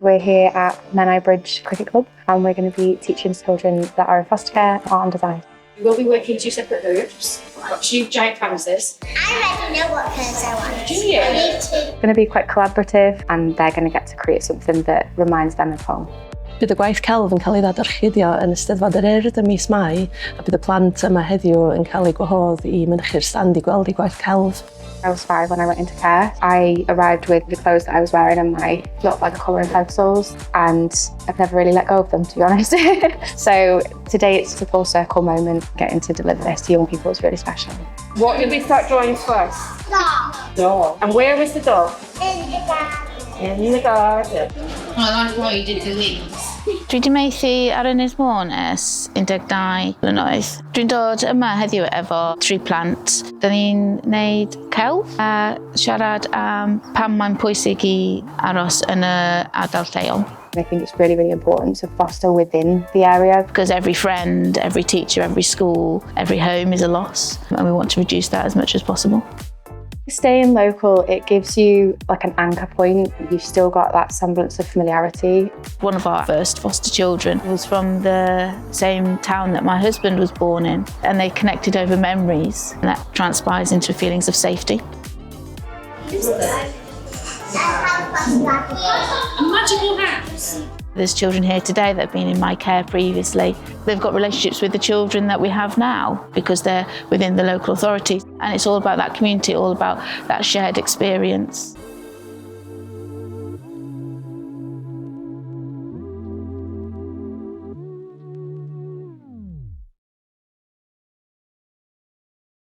We're here at Menai Bridge Cricket Club and we're going to be teaching children that are in foster care art and design. We'll be working two separate groups. We've got two giant canvases. I already know what colours I want. Do you? I need to. It's going to be quite collaborative and they're going to get to create something that reminds them of home. Bydd y gwaith celf yn cael ei ddadorchudio yn Eisteddfod yr Urdd ym mis Mai a bydd y plant yma heddiw yn cael ei gwahodd I mynychu'r stand I gweld ei gwaith celf. I was 5 when I went into care. I arrived with the clothes that I was wearing and my looked like colouring pencils and I've never really let go of them, to be honest. So today it's a full circle moment. Getting to deliver this to young people is really special. What did we start drawing first? Door. And where was the door? In the garden. In the garden. Oedd o'n roedd yn gyfeiriad. Dwi wedi meithu ar Ynys Môn ers 12 mlynedd. Dwi'n dod yma heddiw efo 3 plant. Dyn ni'n gwneud celf a siarad am pam mae'n pwysig I aros yn y ardal lleol. I think it's really, really important to foster within the area. Because every friend, every teacher, every school, every home is a loss. And we want to reduce that as much as possible. Staying local, it gives you like an anchor point. You've still got that semblance of familiarity. One of our first foster children was from the same town that my husband was born in, and they connected over memories, and that transpires into feelings of safety. A magical house. There's children here today that have been in my care previously. They've got relationships with the children that we have now because they're within the local authority. And it's all about that community, all about that shared experience.